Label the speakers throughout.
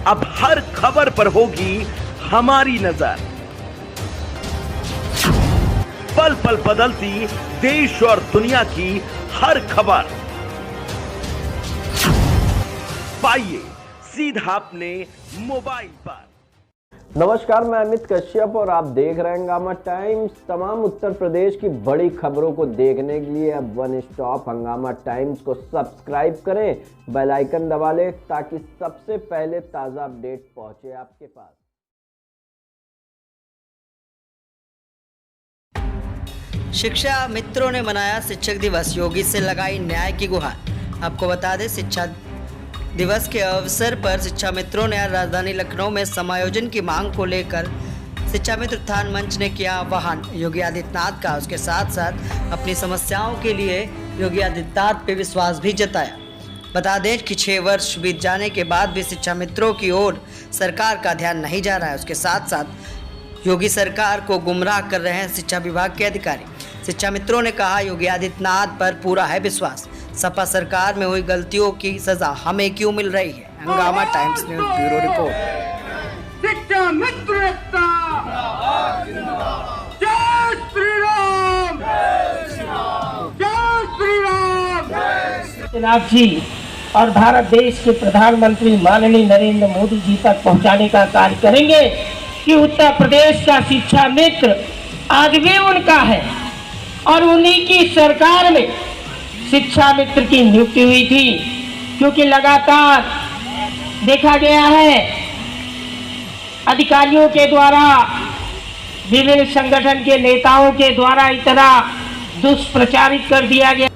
Speaker 1: अब हर खबर पर होगी हमारी नजर। पल पल बदलती देश और दुनिया की हर खबर पाइए सीधा अपने मोबाइल पर।
Speaker 2: नमस्कार, मैं अमित कश्यप और आप देख रहे हैं हंगामा टाइम्स। तमाम उत्तर प्रदेश की बड़ी खबरों को देखने के लिए अब वन स्टॉप हंगामा टाइम्स को सब्सक्राइब करें, बेल आइकन दबा लें ताकि सबसे पहले ताज़ा अपडेट पहुंचे आपके पास।
Speaker 3: शिक्षा मित्रों ने मनाया शिक्षक दिवस, योगी से लगाई न्याय की गुहार। आपको बता दें, शिक्षा दिवस के अवसर पर शिक्षा मित्रों ने राजधानी लखनऊ में समायोजन की मांग को लेकर शिक्षा मित्र उत्थान मंच ने किया आह्वान योगी आदित्यनाथ का। उसके साथ साथ अपनी समस्याओं के लिए योगी आदित्यनाथ पे विश्वास भी जताया। बता दें कि 6 वर्ष बीत जाने के बाद भी शिक्षा मित्रों की ओर सरकार का ध्यान नहीं जा रहा है। उसके साथ साथ योगी सरकार को गुमराह कर रहे हैं शिक्षा विभाग के अधिकारी। शिक्षा मित्रों ने कहा, योगी आदित्यनाथ पर पूरा है विश्वास, सपा सरकार में हुई गलतियों की सजा हमें क्यों मिल रही है। हंगामा टाइम्स न्यूज़ ब्यूरो रिपोर्ट।
Speaker 4: शिक्षा मित्र एकता, जय श्री राम, जय श्री राम।
Speaker 5: जनाब जी और भारत देश के प्रधानमंत्री माननीय नरेंद्र मोदी जी तक पहुंचाने का कार्य करेंगे कि उत्तर प्रदेश का शिक्षा मित्र आज भी उनका है और उन्हीं की सरकार में शिक्षा मित्र की नियुक्ति हुई थी। क्योंकि लगातार देखा गया है अधिकारियों के द्वारा, विभिन्न संगठन के नेताओं के द्वारा इतना दुष्प्रचारित कर दिया गया।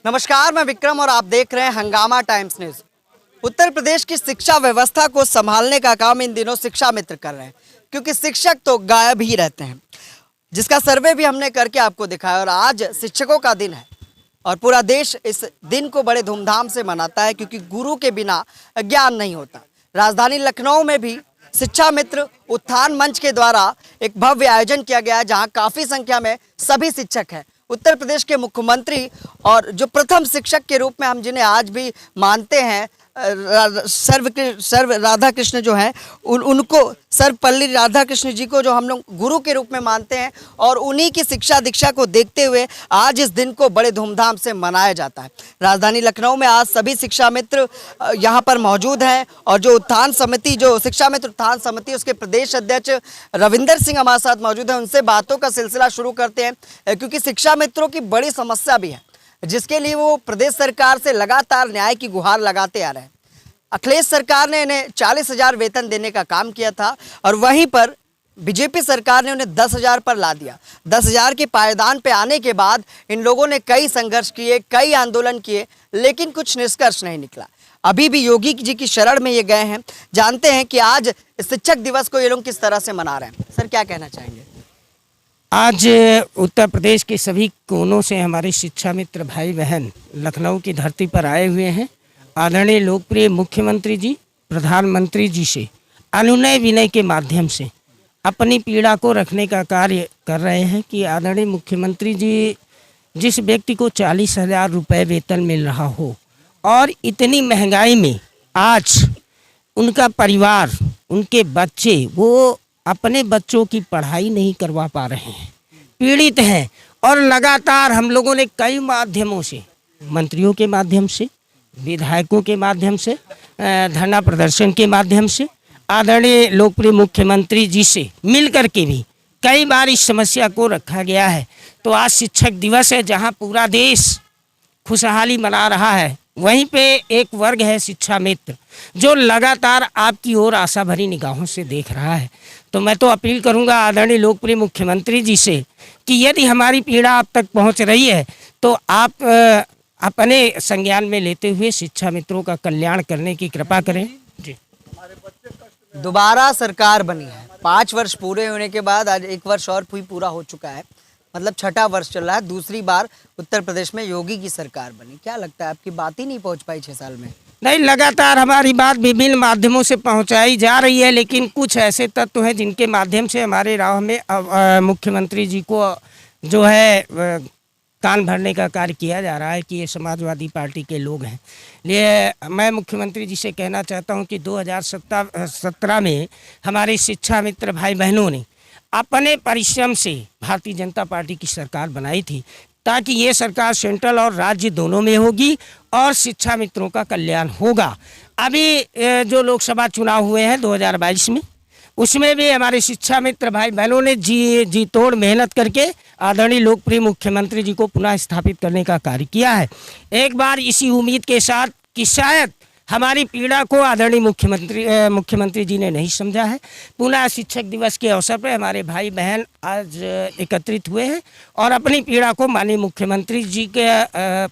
Speaker 3: नमस्कार, मैं विक्रम और आप देख रहे हैं हंगामा टाइम्स न्यूज़। उत्तर प्रदेश की शिक्षा व्यवस्था को संभालने का काम इन दिनों शिक्षा मित्र कर रहे हैं, क्योंकि शिक्षक तो गायब ही रहते हैं, जिसका सर्वे भी हमने करके आपको दिखाया। और आज शिक्षकों का दिन है और पूरा देश इस दिन को बड़े धूमधाम से मनाता है, क्योंकि गुरु के बिना ज्ञान नहीं होता। राजधानी लखनऊ में भी शिक्षा मित्र उत्थान मंच के द्वारा एक भव्य आयोजन किया गया है, जहां काफ़ी संख्या में सभी शिक्षक हैं। उत्तर प्रदेश के मुख्यमंत्री और जो प्रथम शिक्षक के रूप में हम जिन्हें आज भी मानते हैं, सर्व राधा कृष्ण जो हैं, उनको सर्वपल्ली राधा कृष्ण जी को जो हम लोग गुरु के रूप में मानते हैं, और उन्हीं की शिक्षा दीक्षा को देखते हुए आज इस दिन को बड़े धूमधाम से मनाया जाता है। राजधानी लखनऊ में आज सभी शिक्षा मित्र यहाँ पर मौजूद हैं और जो उत्थान समिति, जो शिक्षा मित्र उत्थान समिति, उसके प्रदेश अध्यक्ष रविंदर सिंह हमारे साथ मौजूद हैं। उनसे बातों का सिलसिला शुरू करते हैं, क्योंकि शिक्षा मित्रों की बड़ी समस्या भी है, जिसके लिए वो प्रदेश सरकार से लगातार न्याय की गुहार लगाते आ रहे हैं। अखिलेश सरकार ने इन्हें 40,000 वेतन देने का काम किया था और वहीं पर बीजेपी सरकार ने उन्हें 10,000 पर ला दिया। 10,000 के पायदान पे आने के बाद इन लोगों ने कई संघर्ष किए, कई आंदोलन किए, लेकिन कुछ निष्कर्ष नहीं निकला। अभी भी योगी जी की शरण में ये गए हैं। जानते हैं कि आज शिक्षक दिवस को ये लोग किस तरह से मना रहे हैं। सर, क्या कहना चाहेंगे?
Speaker 5: आज उत्तर प्रदेश के सभी कोनों से हमारे शिक्षा मित्र भाई बहन लखनऊ की धरती पर आए हुए हैं। आदरणीय लोकप्रिय मुख्यमंत्री जी, प्रधानमंत्री जी से अनुनय विनय के माध्यम से अपनी पीड़ा को रखने का कार्य कर रहे हैं कि आदरणीय मुख्यमंत्री जी, जिस व्यक्ति को 40,000 रुपये वेतन मिल रहा हो और इतनी महंगाई में आज उनका परिवार, उनके बच्चे, वो अपने बच्चों की पढ़ाई नहीं करवा पा रहे हैं, पीड़ित हैं। और लगातार हम लोगों ने कई माध्यमों से, मंत्रियों के माध्यम से, विधायकों के माध्यम से, धरना प्रदर्शन के माध्यम से, आदरणीय लोकप्रिय मुख्यमंत्री जी से मिल कर के भी कई बार इस समस्या को रखा गया है। तो आज शिक्षक दिवस है, जहां पूरा देश खुशहाली मना रहा है, वहीं पे एक वर्ग है शिक्षा मित्र जो लगातार आपकी ओर आशा भरी निगाहों से देख रहा है। तो मैं तो अपील करूंगा आदरणीय लोकप्रिय मुख्यमंत्री जी से कि यदि हमारी पीड़ा आप तक पहुंच रही है तो आप अपने संज्ञान में लेते हुए शिक्षा मित्रों का कल्याण करने की कृपा करें। जी,
Speaker 3: दोबारा सरकार बनी है, 5 वर्ष पूरे होने के बाद आज 1 वर्ष और पूरा हो चुका है, मतलब 6ठा वर्ष चल रहा है। दूसरी बार उत्तर प्रदेश में योगी की सरकार बनी। क्या लगता है, आपकी बात ही नहीं पहुंच पाई 6 साल में?
Speaker 5: नहीं, लगातार हमारी बात विभिन्न माध्यमों से पहुंचाई जा रही है, लेकिन कुछ ऐसे तत्व हैं जिनके माध्यम से हमारे राह में मुख्यमंत्री जी को जो है कान भरने का कार्य किया जा रहा है कि ये समाजवादी पार्टी के लोग हैं। ये मैं मुख्यमंत्री जी से कहना चाहता हूं कि 2017 में हमारे शिक्षा मित्र भाई बहनों ने अपने परिश्रम से भारतीय जनता पार्टी की सरकार बनाई थी, ताकि ये सरकार सेंट्रल और राज्य दोनों में होगी और शिक्षा मित्रों का कल्याण होगा। अभी जो लोकसभा चुनाव हुए हैं 2022 में, उसमें भी हमारे शिक्षा मित्र भाई बहनों ने जी तोड़ मेहनत करके आदरणीय लोकप्रिय मुख्यमंत्री जी को पुनः स्थापित करने का कार्य किया है। एक बार इसी उम्मीद के साथ कि शायद हमारी पीड़ा को आदरणीय मुख्यमंत्री जी ने नहीं समझा है, पुनः शिक्षक दिवस के अवसर पर हमारे भाई बहन आज एकत्रित हुए हैं और अपनी पीड़ा को माननीय मुख्यमंत्री जी के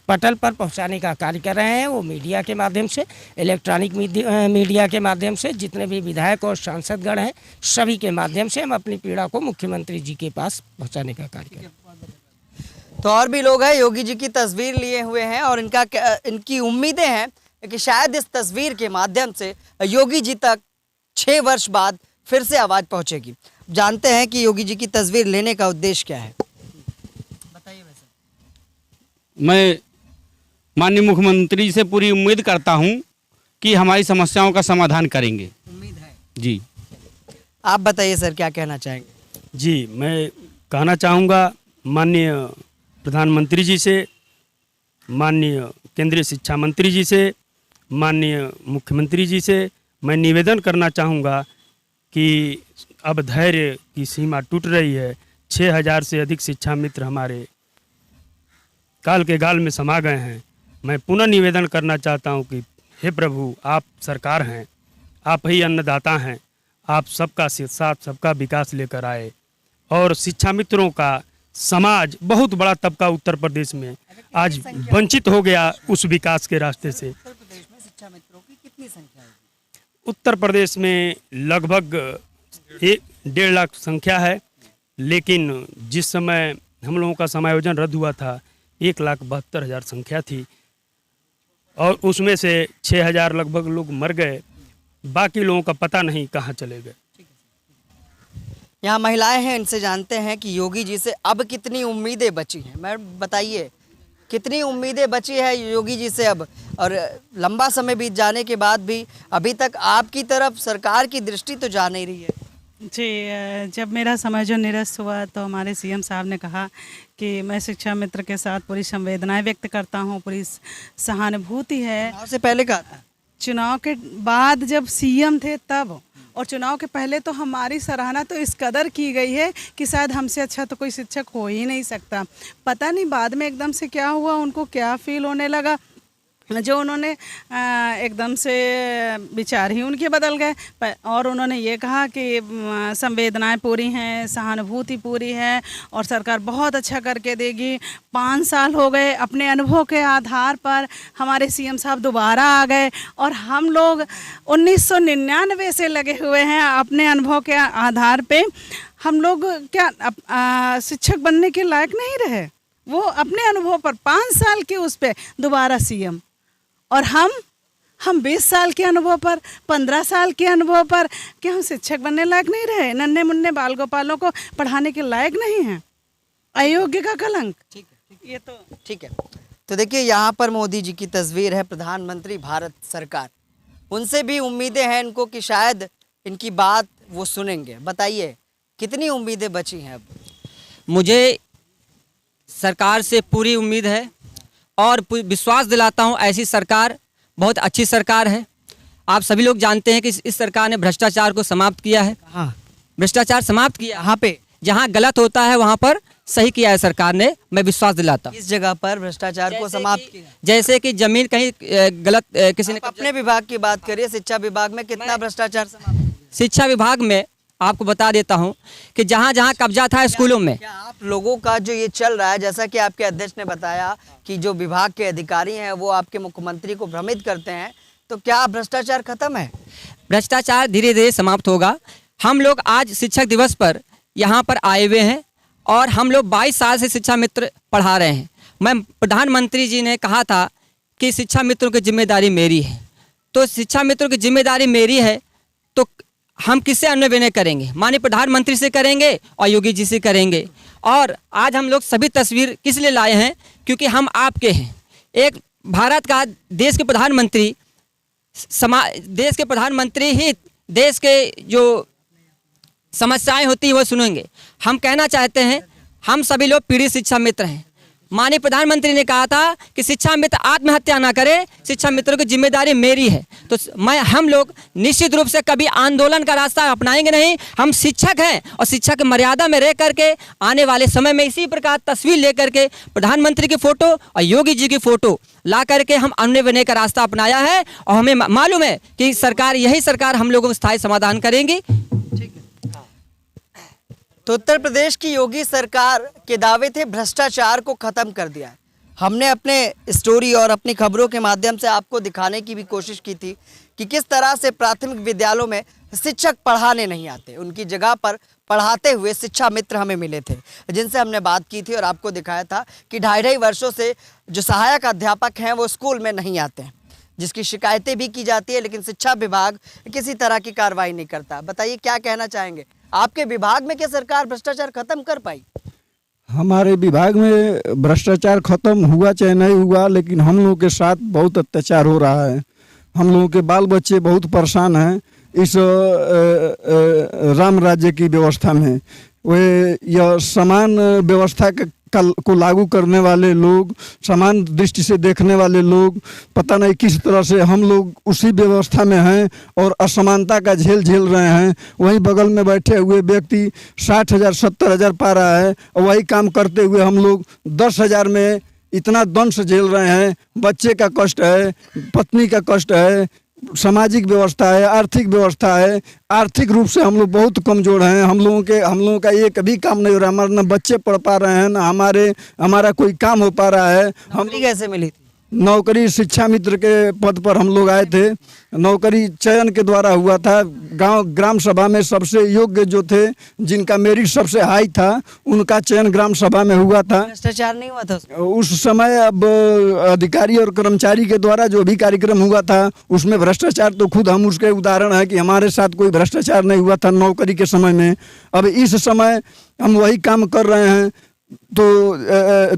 Speaker 5: पटल पर पहुंचाने का कार्य कर रहे हैं। वो मीडिया के माध्यम से, इलेक्ट्रॉनिक मीडिया के माध्यम से, जितने भी विधायक और सांसदगण हैं सभी के माध्यम से हम अपनी पीड़ा को मुख्यमंत्री जी के पास पहुँचाने का कार्य कर रहे हैं।
Speaker 3: तो और भी लोग हैं, योगी जी की तस्वीर लिए हुए हैं और इनकी उम्मीदें हैं कि शायद इस तस्वीर के माध्यम से योगी जी तक 6 वर्ष बाद फिर से आवाज पहुंचेगी। जानते हैं कि योगी जी की तस्वीर लेने का उद्देश्य क्या है, बताइए। वैसे
Speaker 6: मैं माननीय मुख्यमंत्री से पूरी उम्मीद करता हूं कि हमारी समस्याओं का समाधान करेंगे।
Speaker 3: उम्मीद है
Speaker 6: जी।
Speaker 3: आप बताइए सर, क्या कहना चाहेंगे?
Speaker 7: जी, मैं कहना चाहूँगा माननीय प्रधानमंत्री जी से, माननीय केंद्रीय शिक्षा मंत्री जी से, माननीय मुख्यमंत्री जी से मैं निवेदन करना चाहूँगा कि अब धैर्य की सीमा टूट रही है। 6000 से अधिक शिक्षा मित्र हमारे काल के गाल में समा गए हैं। मैं पुनः निवेदन करना चाहता हूँ कि हे प्रभु, आप सरकार हैं, आप ही अन्नदाता हैं, आप सबका साथ, सबका विकास लेकर आए और शिक्षा मित्रों का समाज, बहुत बड़ा तबका उत्तर प्रदेश में आज वंचित हो गया उस विकास के रास्ते से।
Speaker 3: उत्तर प्रदेश में शिक्षा मित्रों की कितनी संख्या है?
Speaker 7: उत्तर प्रदेश में लगभग 1.5 लाख संख्या है, लेकिन जिस समय हम लोगों का समायोजन रद्द हुआ था 1,72,000 संख्या थी और उसमें से 6,000 लगभग लोग मर गए, बाकी लोगों का पता नहीं कहाँ चले गए।
Speaker 3: यहाँ महिलाएं हैं, इनसे जानते हैं कि योगी जी से अब कितनी उम्मीदें बची हैं। मैं बताइए, कितनी उम्मीदें बची है योगी जी से अब, और लंबा समय बीत जाने के बाद भी अभी तक आपकी तरफ सरकार की दृष्टि तो जा नहीं रही है।
Speaker 8: जी, जब मेरा समायोजन निरस्त हुआ तो हमारे सीएम साहब ने कहा कि मैं शिक्षा मित्र के साथ पूरी संवेदनाएं व्यक्त करता हूं, पूरी सहानुभूति है।
Speaker 3: चुनाव से पहले कहा था?
Speaker 8: चुनाव के बाद जब सीएम थे तब, और चुनाव के पहले तो हमारी सराहना तो इस कदर की गई है कि शायद हमसे अच्छा तो कोई शिक्षक हो ही नहीं सकता। पता नहीं बाद में एकदम से क्या हुआ, उनको क्या फील होने लगा, जो उन्होंने एकदम से विचार ही उनके बदल गए और उन्होंने ये कहा कि संवेदनाएं पूरी हैं, सहानुभूति पूरी है और सरकार बहुत अच्छा करके देगी। 5 साल हो गए, अपने अनुभव के आधार पर हमारे सीएम साहब दोबारा आ गए और हम लोग 1999 से लगे हुए हैं अपने अनुभव के आधार पे। हम लोग क्या शिक्षक बनने के लायक नहीं रहे, वो अपने अनुभव पर 5 साल के उस पे दोबारा सीएम, और हम 20 साल के अनुभव पर, 15 साल के अनुभव पर, क्या हम शिक्षक बनने लायक नहीं रहे? नन्हे मुन्ने बाल गोपालों को पढ़ाने के लायक नहीं हैं? अयोग्य का कलंक।
Speaker 3: ठीक है,
Speaker 8: ये तो
Speaker 3: ठीक है। तो देखिए, यहाँ पर मोदी जी की तस्वीर है, प्रधानमंत्री भारत सरकार। उनसे भी उम्मीदें हैं इनको कि शायद इनकी बात वो सुनेंगे। बताइए, कितनी उम्मीदें बची हैं अब?
Speaker 9: मुझे सरकार से पूरी उम्मीद है और विश्वास दिलाता हूं, ऐसी सरकार बहुत अच्छी सरकार है। आप सभी लोग जानते हैं कि इस सरकार ने भ्रष्टाचार को समाप्त किया है।
Speaker 3: हाँ,
Speaker 9: भ्रष्टाचार समाप्त किया।
Speaker 3: यहाँ पे
Speaker 9: जहाँ गलत होता है वहाँ पर सही किया है सरकार ने। मैं विश्वास दिलाता हूँ।
Speaker 3: इस जगह पर भ्रष्टाचार को समाप्त किया।
Speaker 9: जैसे कि जमीन कहीं गलत किसी ने
Speaker 3: अपने विभाग की बात करिए, शिक्षा विभाग में कितना भ्रष्टाचार समाप्त?
Speaker 9: शिक्षा विभाग में आपको बता देता हूं कि जहां जहां कब्जा था स्कूलों में।
Speaker 3: क्या आप लोगों का जो ये चल रहा है, जैसा कि आपके अध्यक्ष ने बताया कि जो विभाग के अधिकारी हैं वो आपके मुख्यमंत्री को भ्रमित करते हैं, तो क्या भ्रष्टाचार खत्म है?
Speaker 9: भ्रष्टाचार धीरे धीरे समाप्त होगा। हम लोग आज शिक्षक दिवस पर यहाँ पर आए हुए हैं और हम लोग 22 साल से शिक्षा मित्र पढ़ा रहे हैं। मैं प्रधानमंत्री जी ने कहा था कि शिक्षा मित्रों की जिम्मेदारी मेरी है, तो शिक्षा मित्रों की जिम्मेदारी मेरी है, तो हम किससे अन्वय करेंगे? माननीय प्रधानमंत्री से करेंगे और योगी जी से करेंगे। और आज हम लोग सभी तस्वीर किस लिए लाए हैं? क्योंकि हम आपके हैं। एक भारत का देश के प्रधानमंत्री देश के प्रधानमंत्री ही देश के जो समस्याएं होती हैं वो सुनेंगे। हम कहना चाहते हैं, हम सभी लोग पीड़ित शिक्षा मित्र हैं। माननीय प्रधानमंत्री ने कहा था कि शिक्षा मित्र आत्महत्या ना करे, शिक्षा मित्रों की जिम्मेदारी मेरी है। तो हम लोग निश्चित रूप से कभी आंदोलन का रास्ता अपनाएंगे नहीं। हम शिक्षक हैं और शिक्षा की मर्यादा में रह करके आने वाले समय में इसी प्रकार तस्वीर लेकर के प्रधानमंत्री की फ़ोटो और योगी जी की फ़ोटो ला करके हम अन्य बनने का रास्ता अपनाया है। और हमें मालूम है कि सरकार, यही सरकार हम लोगों को स्थायी समाधान करेंगी।
Speaker 3: तो उत्तर प्रदेश की योगी सरकार के दावे थे भ्रष्टाचार को खत्म कर दिया है। हमने अपने स्टोरी और अपनी खबरों के माध्यम से आपको दिखाने की भी कोशिश की थी कि किस तरह से प्राथमिक विद्यालयों में शिक्षक पढ़ाने नहीं आते, उनकी जगह पर पढ़ाते हुए शिक्षा मित्र हमें मिले थे जिनसे हमने बात की थी और आपको दिखाया था कि 2.5 वर्षों से जो सहायक अध्यापक हैं वो स्कूल में नहीं आते हैं, जिसकी शिकायतें भी की जाती है, लेकिन शिक्षा विभाग किसी तरह की कार्रवाई नहीं करता। बताइए क्या कहना चाहेंगे? आपके विभाग में क्या सरकार भ्रष्टाचार खत्म कर पाई?
Speaker 10: हमारे विभाग में भ्रष्टाचार खत्म हुआ चाहे नहीं हुआ, लेकिन हम लोगों के साथ बहुत अत्याचार हो रहा है। हम लोगों के बाल बच्चे बहुत परेशान हैं इस राम राज्य की व्यवस्था में। वे यह समान व्यवस्था को लागू करने वाले लोग, समान दृष्टि से देखने वाले लोग, पता नहीं किस तरह से हम लोग उसी व्यवस्था में हैं और असमानता का झेल रहे हैं। वहीं बगल में बैठे हुए व्यक्ति 60,000 70,000 पा रहा है और वही काम करते हुए हम लोग 10,000 में इतना दंश झेल रहे हैं। बच्चे का कष्ट है, पत्नी का कष्ट है, सामाजिक व्यवस्था है, आर्थिक व्यवस्था है। आर्थिक रूप से हम लोग बहुत कमज़ोर हैं। हम लोगों का एक भी काम नहीं हो रहा। हमारे न बच्चे पढ़ पा रहे हैं, न हमारा कोई काम हो पा रहा है। हम
Speaker 3: कैसे मिली थी
Speaker 10: नौकरी? शिक्षा मित्र के पद पर हम लोग आए थे। नौकरी चयन के द्वारा हुआ था। ग्राम सभा में सबसे योग्य जो थे, जिनका मेरिट सबसे हाई था, उनका चयन ग्राम सभा में हुआ था।
Speaker 3: भ्रष्टाचार नहीं हुआ था
Speaker 10: उस समय। अब अधिकारी और कर्मचारी के द्वारा जो भी कार्यक्रम हुआ था उसमें भ्रष्टाचार तो खुद हम उसके उदाहरण है कि हमारे साथ कोई भ्रष्टाचार नहीं हुआ था नौकरी के समय में। अब इस समय हम वही काम कर रहे हैं तो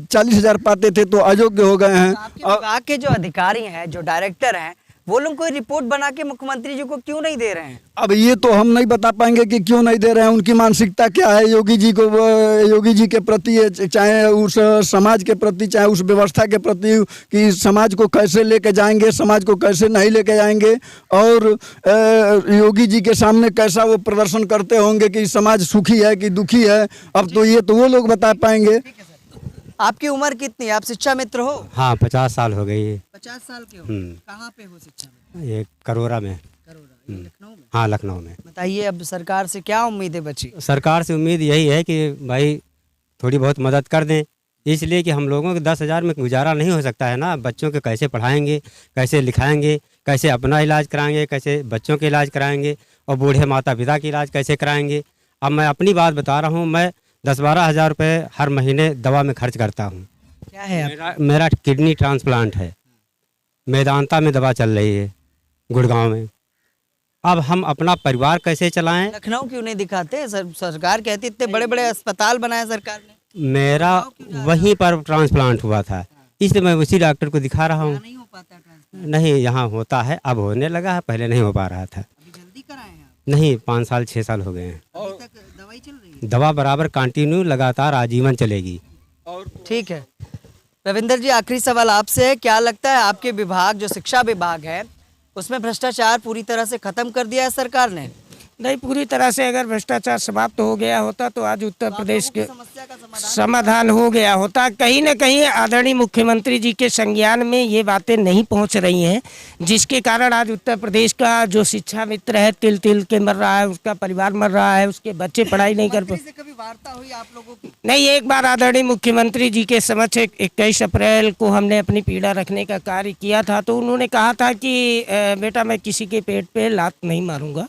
Speaker 10: 40,000 पाते थे तो अयोग्य हो गए हैं।
Speaker 3: विभाग के जो अधिकारी हैं, जो डायरेक्टर हैं, वो लोग कोई रिपोर्ट बना के मुख्यमंत्री जी को क्यों नहीं दे रहे हैं?
Speaker 10: अब ये तो हम नहीं बता पाएंगे कि क्यों नहीं दे रहे हैं। उनकी मानसिकता क्या है योगी जी के प्रति, चाहे उस समाज के प्रति, चाहे उस व्यवस्था के प्रति, कि समाज को कैसे लेके जाएंगे, समाज को कैसे नहीं लेके जाएंगे, और योगी जी के सामने कैसा वो प्रदर्शन करते होंगे कि समाज सुखी है कि दुखी है। अब तो ये तो वो लोग बता पाएंगे।
Speaker 3: आपकी उम्र कितनी है? आप शिक्षा मित्र हो?
Speaker 6: हाँ, 50 साल हो गई।
Speaker 3: 50 साल के हो? कहाँ पे हो शिक्षा में?
Speaker 6: ये करोरा में।
Speaker 3: लखनऊ में?
Speaker 6: हाँ, लखनऊ में।
Speaker 3: बताइए अब सरकार से क्या उम्मीदें बची?
Speaker 6: सरकार से उम्मीद यही है कि भाई थोड़ी बहुत मदद कर दें, इसलिए कि हम लोगों के 10,000 में गुजारा नहीं हो सकता है ना। बच्चों के कैसे पढ़ाएंगे, कैसे लिखाएंगे, कैसे अपना इलाज कराएंगे, कैसे बच्चों के इलाज कराएंगे, और बूढ़े माता पिता के इलाज कैसे कराएंगे। अब मैं अपनी बात बता रहा हूँ, मैं 10-12 हज़ार रुपये हर महीने दवा में खर्च करता हूँ।
Speaker 3: क्या है?
Speaker 6: मेरा किडनी ट्रांसप्लांट है। मेदांता में दवा चल रही है, गुड़गांव में। अब हम अपना परिवार कैसे चलाएं?
Speaker 3: लखनऊ क्यों नहीं दिखाते? सरकार कहती इतने बड़े बड़े अस्पताल बनाए सरकार ने।
Speaker 6: मेरा वहीं पर ट्रांसप्लांट हुआ था, इसलिए मैं उसी डॉक्टर को दिखा रहा हूँ।
Speaker 3: नहीं हो पाता ट्रांसप्लांट?
Speaker 6: नहीं, यहाँ होता है, अब होने लगा है, पहले नहीं हो पा रहा था।
Speaker 3: अभी जल्दी कराएं आप?
Speaker 6: नहीं, 5 साल 6 साल हो गए हैं।
Speaker 3: अभी तक दवाई चल रही है?
Speaker 6: दवा बराबर कंटिन्यू लगातार आजीवन चलेगी।
Speaker 3: ठीक है रविंदर जी, आखिरी सवाल आपसे है, क्या लगता है आपके विभाग, जो शिक्षा विभाग है, उसमें भ्रष्टाचार पूरी तरह से खत्म कर दिया है सरकार ने?
Speaker 5: नहीं, पूरी तरह से अगर भ्रष्टाचार समाप्त हो गया होता तो आज उत्तर प्रदेश के समाधान हो गया होता। कहीं ना कहीं आदरणीय मुख्यमंत्री जी के संज्ञान में ये बातें नहीं पहुंच रही हैं, जिसके कारण आज उत्तर प्रदेश का जो शिक्षा मित्र है तिल तिल के मर रहा है, उसका परिवार मर रहा है, उसके बच्चे पढ़ाई नहीं कर पाते।
Speaker 3: कभी वार्ता हुई आप लोगों की?
Speaker 5: नहीं, एक बार आदरणीय मुख्यमंत्री जी के समक्ष 21 अप्रैल को हमने अपनी पीड़ा रखने का कार्य किया था, तो उन्होंने कहा था कि बेटा मैं किसी के पेट पे लात नहीं मारूंगा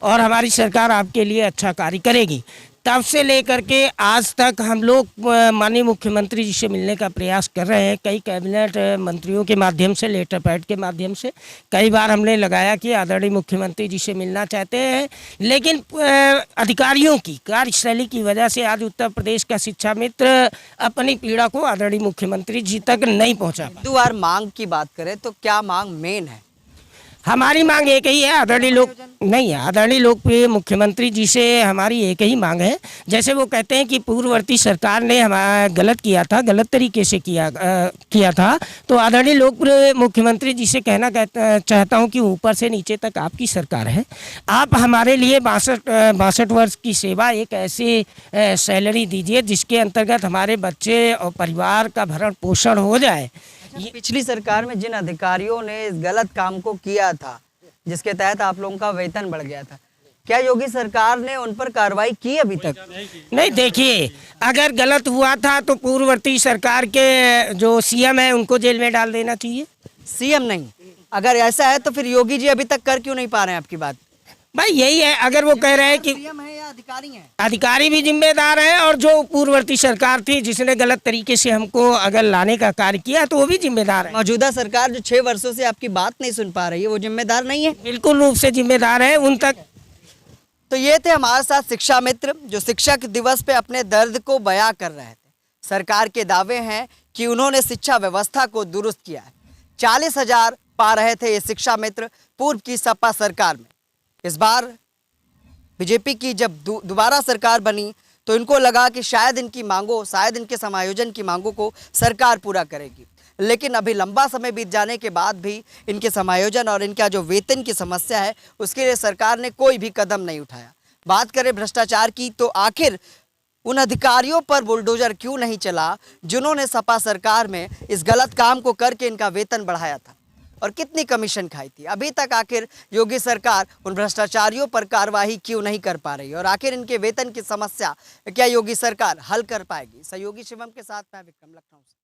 Speaker 5: और हमारी सरकार आपके लिए अच्छा कार्य करेगी। तब से लेकर के आज तक हम लोग माननीय मुख्यमंत्री जी से मिलने का प्रयास कर रहे हैं। कई कैबिनेट मंत्रियों के माध्यम से, लेटर पैड के माध्यम से कई बार हमने लगाया कि आदरणीय मुख्यमंत्री जी से मिलना चाहते हैं, लेकिन अधिकारियों की कार्यशैली की वजह से आज उत्तर प्रदेश का शिक्षा मित्र अपनी पीड़ा को आदरणीय मुख्यमंत्री जी तक नहीं पहुँचा।
Speaker 3: दुआर मांग की बात करें तो क्या मांग मेन है?
Speaker 5: हमारी मांग एक ही है, आदरणीय लोकप्रिय मुख्यमंत्री जी से हमारी एक ही मांग है। जैसे वो कहते हैं कि पूर्ववर्ती सरकार ने हमारा गलत किया था, गलत तरीके से किया था, तो आदरणीय लोकप्रिय मुख्यमंत्री जी से कहना चाहता हूं कि ऊपर से नीचे तक आपकी सरकार है। आप हमारे लिए 62 वर्ष की सेवा एक ऐसी सैलरी दीजिए जिसके अंतर्गत हमारे बच्चे और परिवार का भरण पोषण हो जाए।
Speaker 3: पिछली सरकार में जिन अधिकारियों ने इस गलत काम को किया था, जिसके तहत आप लोगों का वेतन बढ़ गया था, क्या योगी सरकार ने उन पर कार्रवाई की अभी तक?
Speaker 5: नहीं, देखिए, अगर गलत हुआ था तो पूर्ववर्ती सरकार के जो सीएम है उनको जेल में डाल देना चाहिए।
Speaker 3: सीएम नहीं, अगर ऐसा है तो फिर योगी जी अभी तक कर क्यों नहीं पा रहे हैं? आपकी बात
Speaker 5: भाई यही है, अगर वो कह रहे हैं कि
Speaker 3: सीएम है या अधिकारी हैं?
Speaker 5: अधिकारी भी जिम्मेदार है और जो पूर्ववर्ती सरकार थी जिसने गलत तरीके से हमको अगर लाने का कार्य किया तो वो भी जिम्मेदार है।
Speaker 3: मौजूदा सरकार जो 6 वर्षों से आपकी बात नहीं सुन पा रही है, वो जिम्मेदार नहीं है?
Speaker 5: बिल्कुल रूप से जिम्मेदार है उन तक।
Speaker 3: तो ये थे हमारे साथ शिक्षा मित्र जो शिक्षक दिवस पे अपने दर्द को बयां कर रहे थे। सरकार के दावे हैं कि उन्होंने शिक्षा व्यवस्था को दुरुस्त किया है। 40,000 पा रहे थे ये शिक्षा मित्र पूर्व की सपा सरकार में। इस बार बीजेपी की जब दोबारा सरकार बनी तो इनको लगा कि शायद इनकी मांगों, शायद इनके समायोजन की मांगों को सरकार पूरा करेगी, लेकिन अभी लंबा समय बीत जाने के बाद भी इनके समायोजन और इनका जो वेतन की समस्या है उसके लिए सरकार ने कोई भी कदम नहीं उठाया। बात करें भ्रष्टाचार की तो आखिर उन अधिकारियों पर बुलडोजर क्यों नहीं चला जिन्होंने सपा सरकार में इस गलत काम को करके इनका वेतन बढ़ाया था और कितनी कमीशन खाई थी? अभी तक आखिर योगी सरकार उन भ्रष्टाचारियों पर कार्रवाई क्यों नहीं कर पा रही और आखिर इनके वेतन की समस्या क्या योगी सरकार हल कर पाएगी? सहयोगी शिवम के साथ मैं विक्रम, लखनऊ से।